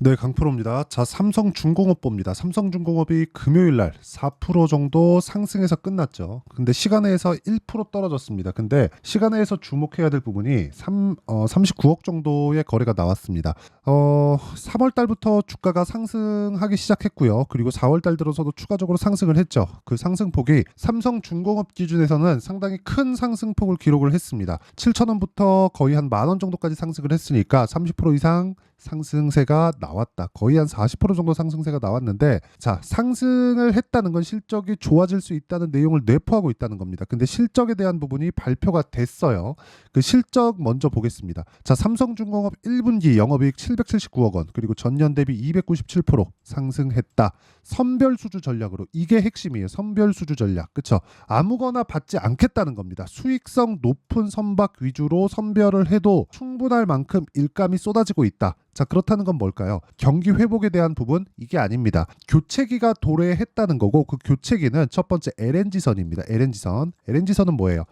네, 강프로입니다. 자, 삼성중공업 봅니다. 삼성중공업이 금요일 날 4% 정도 상승해서 끝났죠. 근데 시간에서 1% 떨어졌습니다. 근데 시간에서 주목해야 될 부분이 39억 정도의 거래가 나왔습니다. 3월 달부터 주가가 상승하기 시작했고요. 그리고 4월 달 들어서도 추가적으로 상승을 했죠. 그 상승폭이 삼성중공업 기준에서는 상당히 큰 상승폭을 기록을 했습니다. 7,000원부터 거의 한 10,000원 정도까지 상승을 했으니까 30% 이상 상승세가 나왔다. 거의 한 40% 정도 상승세가 나왔는데, 자, 상승을 했다는 건 실적이 좋아질 수 있다는 내용을 내포하고 있다는 겁니다. 근데 실적에 대한 부분이 발표가 됐어요. 그 실적 먼저 보겠습니다. 자, 삼성중공업 1분기 영업이익 779억 원, 그리고 전년 대비 297% 상승했다. 선별수주 전략으로, 이게 핵심이에요. 선별수주 전략. 그쵸? 아무거나 받지 않겠다는 겁니다. 수익성 높은 선박 위주로 선별을 해도 충분할 만큼 일감이 쏟아지고 있다. 자, 그렇다는 건 뭘까요? 경기 회복에 대한 부분, 이게 아닙니다. 교체기가 도래했다는 거고, 그 교체기는 첫 번째 LNG선입니다. LNG선은 뭐예요?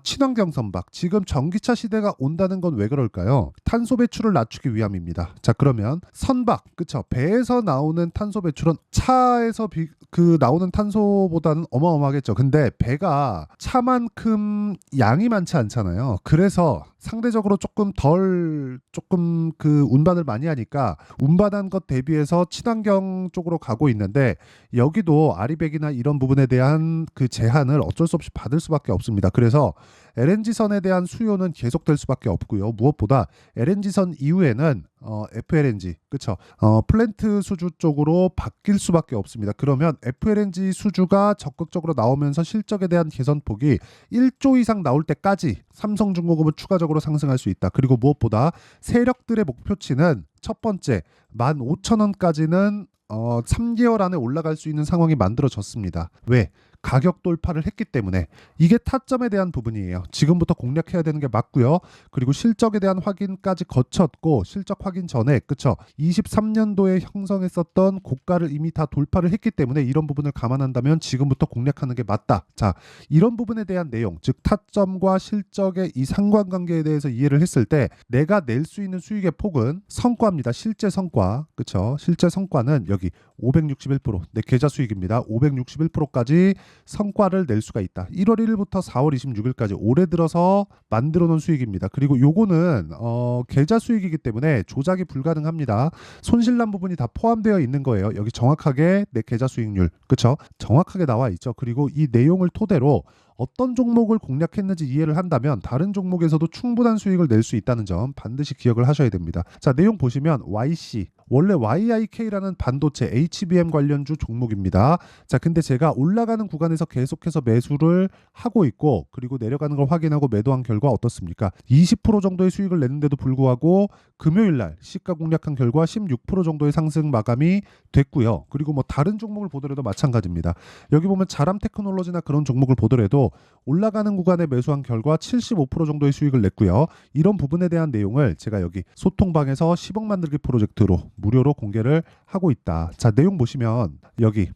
친환경 선박. 지금 전기차 시대가 온다는 건 왜 그럴까요? 탄소 배출을 낮추기 위함입니다. 자, 그러면 선박, 그쵸? 배에서 나오는 탄소 배출은 차에서 나오는 탄소보다는 어마어마하겠죠. 근데 배가 차만큼 양이 많지 않잖아요. 그래서 상대적으로 조금 운반을 많이 하니까 운반한 것 대비해서 친환경 쪽으로 가고 있는데, 여기도 아리백이나 이런 부분에 대한 그 제한을 어쩔 수 없이 받을 수밖에 없습니다. 그래서 LNG선에 대한 수요는 계속될 수밖에 없고요. 무엇보다 LNG선 이후에는 FLNG, 그쵸? 플랜트 수주 쪽으로 바뀔 수밖에 없습니다. 그러면 FLNG 수주가 적극적으로 나오면서 실적에 대한 개선폭이 1조 이상 나올 때까지 삼성중공업은 추가적으로 상승할 수 있다. 그리고 무엇보다 세력들의 목표치는 첫 번째 15,000원까지는 3개월 안에 올라갈 수 있는 상황이 만들어졌습니다. 왜? 가격 돌파를 했기 때문에. 이게 타점에 대한 부분이에요. 지금부터 공략해야 되는 게 맞고요. 그리고 실적에 대한 확인까지 거쳤고, 실적 확인 전에, 그쵸? 23년도에 형성했었던 고가를 이미 다 돌파를 했기 때문에 이런 부분을 감안한다면 지금부터 공략하는 게 맞다. 자, 이런 부분에 대한 내용, 즉 타점과 실적의 이 상관관계에 대해서 이해를 했을 때 내가 낼 수 있는 수익의 폭은 성과입니다. 실제 성과, 그쵸? 실제 성과는 여기 561%, 내 계좌 수익입니다. 561%까지 성과를 낼 수가 있다. 1월 1일부터 4월 26일까지 올해 들어서 만들어 놓은 수익입니다. 그리고 요거는 계좌 수익이기 때문에 조작이 불가능합니다. 손실난 부분이 다 포함되어 있는 거예요. 여기 정확하게 내 계좌 수익률, 그쵸? 정확하게 나와 있죠. 그리고 이 내용을 토대로 어떤 종목을 공략했는지 이해를 한다면 다른 종목에서도 충분한 수익을 낼 수 있다는 점 반드시 기억을 하셔야 됩니다. 자, 내용 보시면 YC, 원래 YIK라는 반도체 HBM 관련주 종목입니다. 자, 근데 제가 올라가는 구간에서 계속해서 매수를 하고 있고, 그리고 내려가는 걸 확인하고 매도한 결과 어떻습니까? 20% 정도의 수익을 냈는데도 불구하고 금요일 날 시가 공략한 결과 16% 정도의 상승 마감이 됐고요. 그리고 뭐 다른 종목을 보더라도 마찬가지입니다. 여기 보면 자람 테크놀로지나 그런 종목을 보더라도 올라가는 구간에 매수한 결과 75% 정도의 수익을 냈고요. 이런 부분에 대한 내용을 제가 여기 소통방에서 10억 만들기 프로젝트로 무료로 공개를 하고 있다. 자, 내용 보시면 여기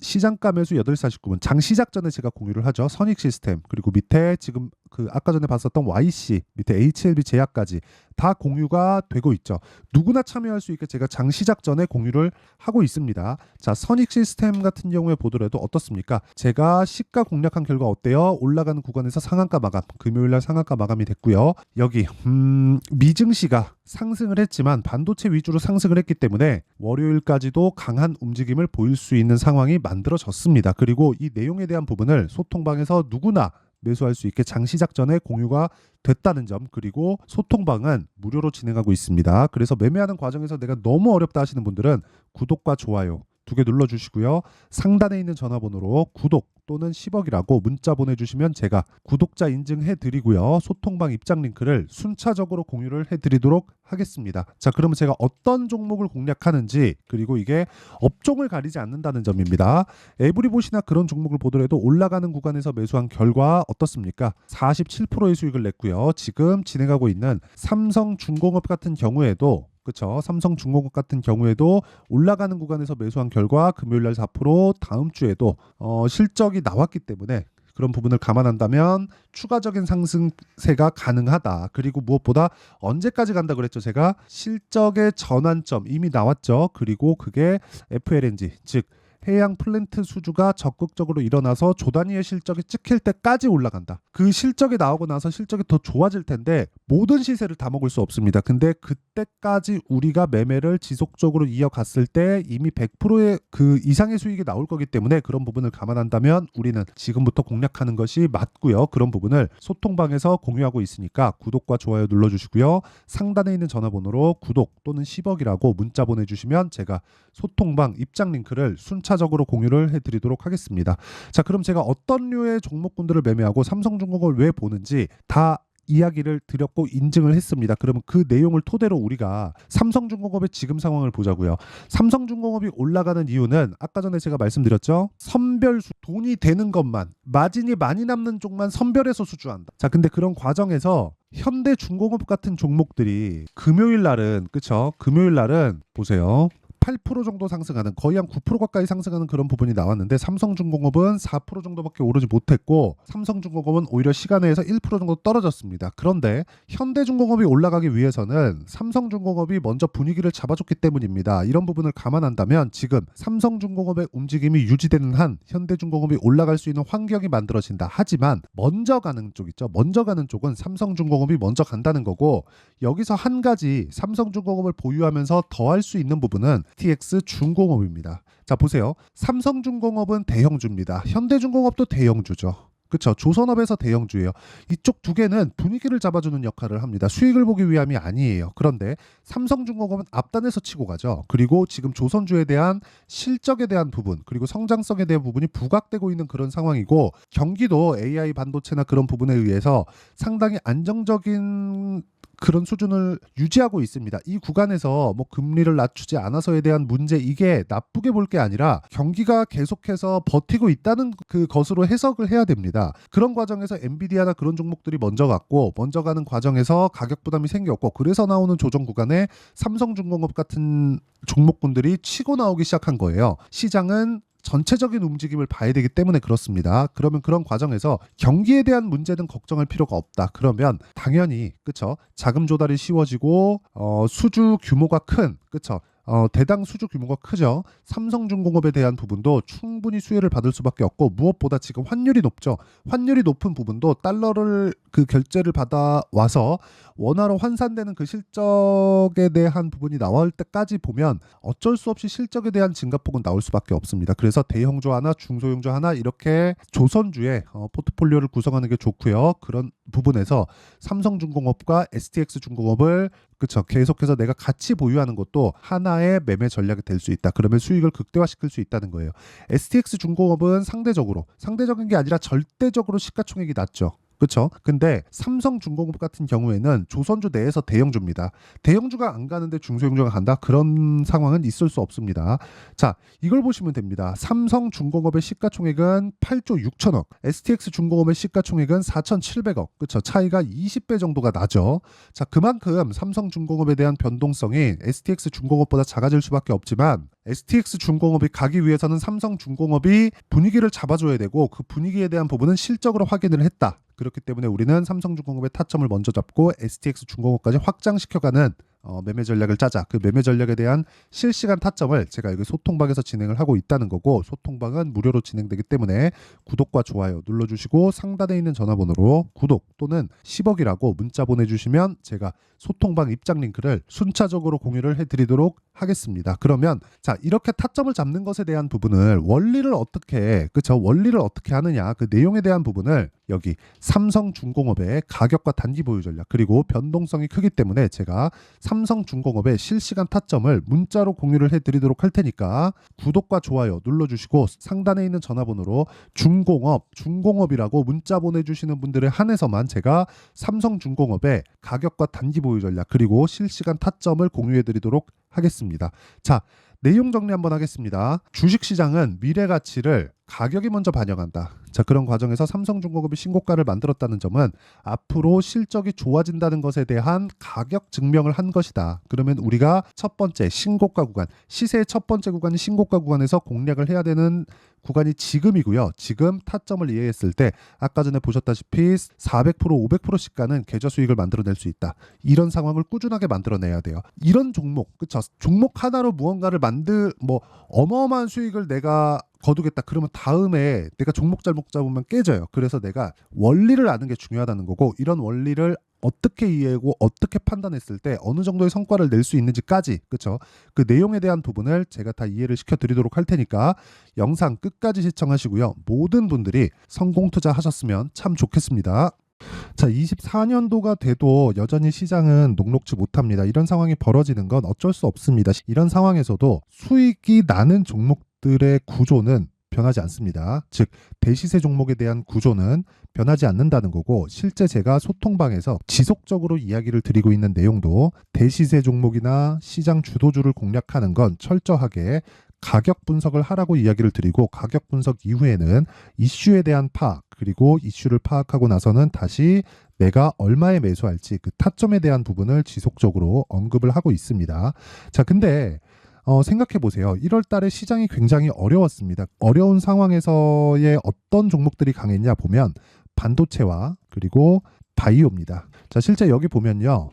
시장가 매수 8시 49분 장 시작 전에 제가 공유를 하죠. 선익 시스템, 그리고 밑에 지금 그 아까 전에 봤었던 YC, 밑에 HLB 제약까지 다 공유가 되고 있죠. 누구나 참여할 수 있게 제가 장 시작 전에 공유를 하고 있습니다. 자, 선익 시스템 같은 경우에 보더라도 어떻습니까? 제가 시가 공략한 결과 어때요? 올라가는 구간에서 상한가 마감, 금요일날 상한가 마감이 됐고요. 여기 미증시가 상승을 했지만 반도체 위주로 상승을 했기 때문에 월요일까지도 강한 움직임을 보일 수 있는 상황이 만들어졌습니다. 그리고 이 내용에 대한 부분을 소통방에서 누구나 매수할 수 있게 장 시작 전에 공유가 됐다는 점, 그리고 소통방은 무료로 진행하고 있습니다. 그래서 매매하는 과정에서 내가 너무 어렵다 하시는 분들은 구독과 좋아요 2개 눌러주시고요. 상단에 있는 전화번호로 구독 또는 10억이라고 문자 보내주시면 제가 구독자 인증해드리고요. 소통방 입장 링크를 순차적으로 공유를 해드리도록 하겠습니다. 자, 그러면 제가 어떤 종목을 공략하는지, 그리고 이게 업종을 가리지 않는다는 점입니다. 에브리봇이나 그런 종목을 보더라도 올라가는 구간에서 매수한 결과 어떻습니까? 47%의 수익을 냈고요. 지금 진행하고 있는 삼성중공업 같은 경우에도, 그렇죠. 삼성중공업 같은 경우에도 올라가는 구간에서 매수한 결과 금요일날 4%, 다음 주에도 실적이 나왔기 때문에 그런 부분을 감안한다면 추가적인 상승세가 가능하다. 그리고 무엇보다 언제까지 간다 그랬죠? 제가 실적의 전환점 이미 나왔죠. 그리고 그게 FLNG 즉 해양 플랜트 수주가 적극적으로 일어나서 조 단위의 실적이 찍힐 때까지 올라간다. 그 실적이 나오고 나서 실적이 더 좋아질 텐데 모든 시세를 다 먹을 수 없습니다. 근데 그때까지 우리가 매매를 지속적으로 이어갔을 때 이미 100%의 그 이상의 수익이 나올 거기 때문에 그런 부분을 감안한다면 우리는 지금부터 공략하는 것이 맞고요. 그런 부분을 소통방에서 공유하고 있으니까 구독과 좋아요 눌러주시고요. 상단에 있는 전화번호로 구독 또는 10억이라고 문자 보내주시면 제가 소통방 입장 링크를 순차적으로 공유를 해드리도록 하겠습니다. 자, 그럼 제가 어떤 류의 종목군들을 매매하고 삼성중공업을 왜 보는지 다 이야기를 드렸고 인증을 했습니다. 그러면 그 내용을 토대로 우리가 삼성중공업의 지금 상황을 보자고요. 삼성중공업이 올라가는 이유는 아까 전에 제가 말씀드렸죠. 선별수 돈이 되는 것만 마진이 많이 남는 쪽만 선별해서 수주한다. 자, 근데 그런 과정에서 현대중공업 같은 종목들이 금요일 날은 그쵸? 금요일 날은 보세요. 8% 정도 상승하는 거의 한 9% 가까이 상승하는 그런 부분이 나왔는데 삼성중공업은 4% 정도밖에 오르지 못했고 삼성중공업은 오히려 시간에서 1% 정도 떨어졌습니다. 그런데 현대중공업이 올라가기 위해서는 삼성중공업이 먼저 분위기를 잡아줬기 때문입니다. 이런 부분을 감안한다면 지금 삼성중공업의 움직임이 유지되는 한 현대중공업이 올라갈 수 있는 환경이 만들어진다. 하지만 먼저 가는 쪽 있죠. 먼저 가는 쪽은 삼성중공업이 먼저 간다는 거고 여기서 한 가지 삼성중공업을 보유하면서 더 할 수 있는 부분은 STX 중공업입니다. 자, 보세요. 삼성중공업은 대형주입니다. 현대중공업도 대형주죠. 그렇죠. 조선업에서 대형주예요. 이쪽 두 개는 분위기를 잡아주는 역할을 합니다. 수익을 보기 위함이 아니에요. 그런데 삼성중공업은 앞단에서 치고 가죠. 그리고 지금 조선주에 대한 실적에 대한 부분 그리고 성장성에 대한 부분이 부각되고 있는 그런 상황이고 경기도 AI 반도체나 그런 부분에 의해서 상당히 안정적인 그런 수준을 유지하고 있습니다. 이 구간에서 뭐 금리를 낮추지 않아서에 대한 문제 이게 나쁘게 볼 게 아니라 경기가 계속해서 버티고 있다는 그 것으로 해석을 해야 됩니다. 그런 과정에서 엔비디아나 그런 종목들이 먼저 갔고 먼저 가는 과정에서 가격 부담이 생겼고 그래서 나오는 조정 구간에 삼성중공업 같은 종목군들이 치고 나오기 시작한 거예요. 시장은 전체적인 움직임을 봐야 되기 때문에 그렇습니다. 그러면 그런 과정에서 경기에 대한 문제는 걱정할 필요가 없다. 그러면 당연히 그쵸 자금 조달이 쉬워지고 수주 규모가 큰 그쵸 대당 수주 규모가 크죠. 삼성중공업에 대한 부분도 충분히 수혜를 받을 수밖에 없고 무엇보다 지금 환율이 높죠. 환율이 높은 부분도 달러를 그 결제를 받아 와서 원화로 환산되는 그 실적에 대한 부분이 나올 때까지 보면 어쩔 수 없이 실적에 대한 증가폭은 나올 수밖에 없습니다. 그래서 대형주 하나, 중소형주 하나 이렇게 조선주의 포트폴리오를 구성하는 게 좋고요. 그런 부분에서 삼성중공업과 STX중공업을 그렇죠. 계속해서 내가 같이 보유하는 것도 하나의 매매 전략이 될 수 있다. 그러면 수익을 극대화시킬 수 있다는 거예요. STX중공업은 상대적인 게 아니라 절대적으로 시가총액이 낮죠. 그렇죠. 근데 삼성중공업 같은 경우에는 조선주 내에서 대형주입니다. 대형주가 안 가는데 중소형주가 간다? 그런 상황은 있을 수 없습니다. 자, 이걸 보시면 됩니다. 삼성중공업의 시가총액은 8조 6천억, STX중공업의 시가총액은 4,700억. 그렇죠. 차이가 20배 정도가 나죠. 자, 그만큼 삼성중공업에 대한 변동성이 STX중공업보다 작아질 수밖에 없지만 STX중공업이 가기 위해서는 삼성중공업이 분위기를 잡아줘야 되고 그 분위기에 대한 부분은 실적으로 확인을 했다. 그렇기 때문에 우리는 삼성중공업의 타점을 먼저 잡고 STX중공업까지 확장시켜가는 매매 전략을 짜자. 그 매매 전략에 대한 실시간 타점을 제가 여기 소통방에서 진행을 하고 있다는 거고 소통방은 무료로 진행되기 때문에 구독과 좋아요 눌러주시고 상단에 있는 전화번호로 구독 또는 10억이라고 문자 보내주시면 제가 소통방 입장 링크를 순차적으로 공유를 해드리도록 하겠습니다. 그러면 자 이렇게 타점을 잡는 것에 대한 부분을 원리를 어떻게 하느냐 그 내용에 대한 부분을 여기 삼성중공업의 가격과 단기 보유 전략 그리고 변동성이 크기 때문에 제가 삼성중공업의 실시간 타점을 문자로 공유를 해드리도록 할 테니까 구독과 좋아요 눌러주시고 상단에 있는 전화번호로 중공업이라고 문자 보내주시는 분들에 한해서만 제가 삼성중공업의 가격과 단기 보유 전략 그리고 실시간 타점을 공유해드리도록 하겠습니다. 자, 내용 정리 한번 하겠습니다. 주식시장은 미래 가치를 가격이 먼저 반영한다. 자, 그런 과정에서 삼성중공업이 신고가를 만들었다는 점은 앞으로 실적이 좋아진다는 것에 대한 가격 증명을 한 것이다. 그러면 우리가 첫 번째 신고가 구간, 시세의 첫 번째 구간이 신고가 구간에서 공략을 해야 되는 구간이 지금이고요. 지금 타점을 이해했을 때 아까 전에 보셨다시피 400%, 500%씩 가는 계좌 수익을 만들어낼 수 있다. 이런 상황을 꾸준하게 만들어내야 돼요. 이런 종목, 그쵸? 종목 하나로 무언가를 어마어마한 수익을 내가 거두겠다. 그러면 다음에 내가 종목 잘못 잡으면 깨져요. 그래서 내가 원리를 아는 게 중요하다는 거고, 이런 원리를 어떻게 이해하고 어떻게 판단했을 때 어느 정도의 성과를 낼 수 있는지까지, 그쵸? 그 내용에 대한 부분을 제가 다 이해를 시켜드리도록 할 테니까 영상 끝까지 시청하시고요. 모든 분들이 성공 투자하셨으면 참 좋겠습니다. 자, 24년도가 돼도 여전히 시장은 녹록지 못합니다. 이런 상황이 벌어지는 건 어쩔 수 없습니다. 이런 상황에서도 수익이 나는 종목들의 구조는 변하지 않습니다. 즉, 대시세 종목에 대한 구조는 변하지 않는다는 거고, 실제 제가 소통방에서 지속적으로 이야기를 드리고 있는 내용도 대시세 종목이나 시장 주도주를 공략하는 건 철저하게 가격 분석을 하라고 이야기를 드리고, 가격 분석 이후에는 이슈에 대한 파악, 그리고 이슈를 파악하고 나서는 다시 내가 얼마에 매수할지 그 타점에 대한 부분을 지속적으로 언급을 하고 있습니다. 자, 근데 생각해 보세요. 1월 달에 시장이 굉장히 어려웠습니다. 어려운 상황에서의 어떤 종목들이 강했냐 보면 반도체와 그리고 바이오입니다. 자, 실제 여기 보면요.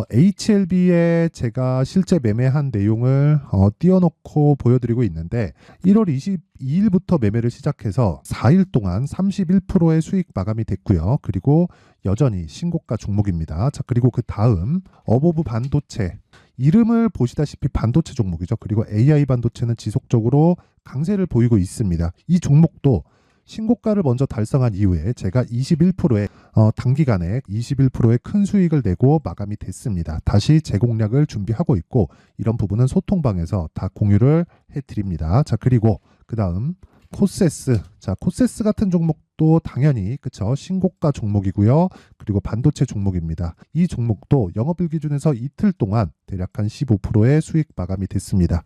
HLB에 제가 실제 매매한 내용을 띄워놓고 보여드리고 있는데, 1월 22일부터 매매를 시작해서 4일 동안 31%의 수익 마감이 됐고요. 그리고 여전히 신고가 종목입니다. 자, 그리고 그 다음 어보브 반도체, 이름을 보시다시피 반도체 종목이죠. 그리고 AI 반도체는 지속적으로 강세를 보이고 있습니다. 이 종목도 신고가를 먼저 달성한 이후에 제가 21%의 단기간에 21%의 큰 수익을 내고 마감이 됐습니다. 다시 재공략을 준비하고 있고, 이런 부분은 소통방에서 다 공유를 해드립니다. 자, 그리고 그 다음 코세스. 자, 코세스 같은 종목도 당연히 그쵸, 신고가 종목이고요. 그리고 반도체 종목입니다. 이 종목도 영업일 기준에서 이틀 동안 대략 한 15%의 수익 마감이 됐습니다.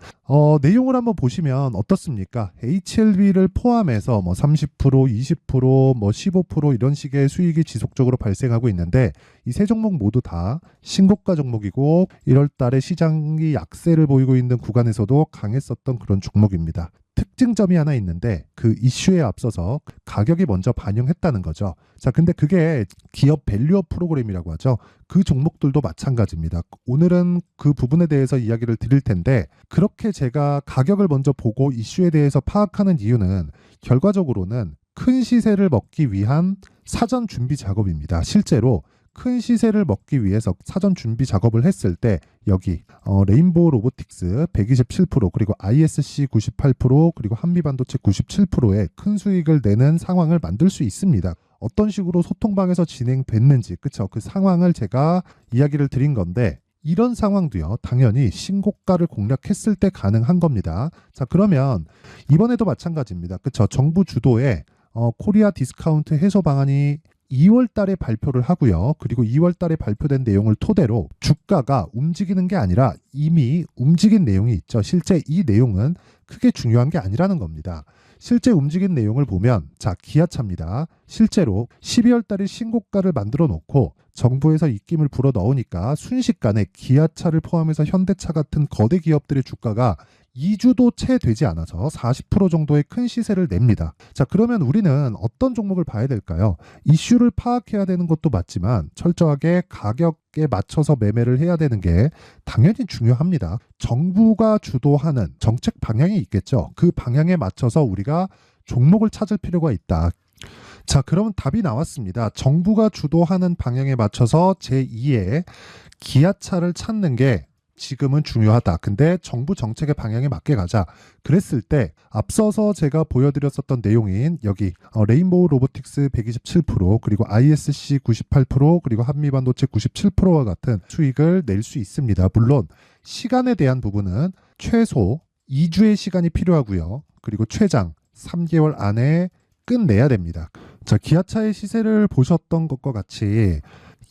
내용을 한번 보시면 어떻습니까? HLB를 포함해서 30%, 20%, 15% 이런 식의 수익이 지속적으로 발생하고 있는데, 이 세 종목 모두 다 신고가 종목이고 1월 달에 시장이 약세를 보이고 있는 구간에서도 강했었던 그런 종목입니다. 특징점이 하나 있는데, 그 이슈에 앞서서 가격이 먼저 반영했다는 거죠. 자, 근데 그게 기업 밸류업 프로그램이라고 하죠. 그 종목들도 마찬가지입니다. 오늘은 그 부분에 대해서 이야기를 드릴 텐데, 그렇게 제가 가격을 먼저 보고 이슈에 대해서 파악하는 이유는 결과적으로는 큰 시세를 먹기 위한 사전 준비 작업입니다. 실제로 큰 시세를 먹기 위해서 사전 준비 작업을 했을 때 여기 레인보우 로보틱스 127%, 그리고 ISC 98%, 그리고 한미반도체 97%의 큰 수익을 내는 상황을 만들 수 있습니다. 어떤 식으로 소통방에서 진행됐는지, 그쵸? 그 상황을 제가 이야기를 드린 건데, 이런 상황도요, 당연히 신고가를 공략했을 때 가능한 겁니다. 자, 그러면 이번에도 마찬가지입니다. 그쵸? 정부 주도의 코리아 디스카운트 해소 방안이 2월 달에 발표를 하고요. 그리고 2월 달에 발표된 내용을 토대로 주가가 움직이는 게 아니라 이미 움직인 내용이 있죠. 실제 이 내용은 크게 중요한 게 아니라는 겁니다. 실제 움직인 내용을 보면, 자, 기아차입니다. 실제로 12월 달에 신고가를 만들어 놓고 정부에서 입김을 불어 넣으니까 순식간에 기아차를 포함해서 현대차 같은 거대 기업들의 주가가 2주도 채 되지 않아서 40% 정도의 큰 시세를 냅니다. 자, 그러면 우리는 어떤 종목을 봐야 될까요? 이슈를 파악해야 되는 것도 맞지만 철저하게 가격에 맞춰서 매매를 해야 되는 게 당연히 중요합니다. 정부가 주도하는 정책 방향이 있겠죠. 그 방향에 맞춰서 우리가 종목을 찾을 필요가 있다. 자, 그럼 답이 나왔습니다. 정부가 주도하는 방향에 맞춰서 제2의 기아차를 찾는 게 지금은 중요하다. 근데 정부 정책의 방향에 맞게 가자. 그랬을 때 앞서서 제가 보여드렸었던 내용인 여기 레인보우 로보틱스 127%, 그리고 ISC 98%, 그리고 한미반도체 97%와 같은 수익을 낼 수 있습니다. 물론 시간에 대한 부분은 최소 2주의 시간이 필요하고요. 그리고 최장 3개월 안에 끝내야 됩니다. 자, 기아차의 시세를 보셨던 것과 같이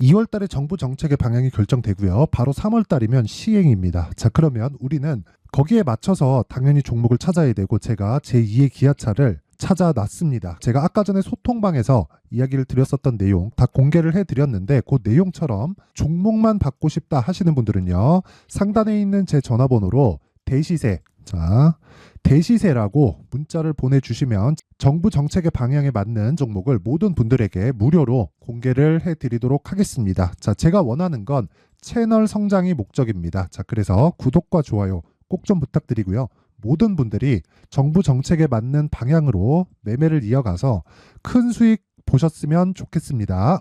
2월 달에 정부 정책의 방향이 결정되고요. 바로 3월 달이면 시행입니다. 자, 그러면 우리는 거기에 맞춰서 당연히 종목을 찾아야 되고 제가 제2의 기아차를 찾아놨습니다. 제가 아까 전에 소통방에서 이야기를 드렸었던 내용 다 공개를 해드렸는데 그 내용처럼 종목만 받고 싶다 하시는 분들은요. 상단에 있는 제 전화번호로 대시세, 자, 대시세라고 문자를 보내주시면 정부 정책의 방향에 맞는 종목을 모든 분들에게 무료로 공개를 해드리도록 하겠습니다. 자, 제가 원하는 건 채널 성장이 목적입니다. 자, 그래서 구독과 좋아요 꼭 좀 부탁드리고요. 모든 분들이 정부 정책에 맞는 방향으로 매매를 이어가서 큰 수익 보셨으면 좋겠습니다.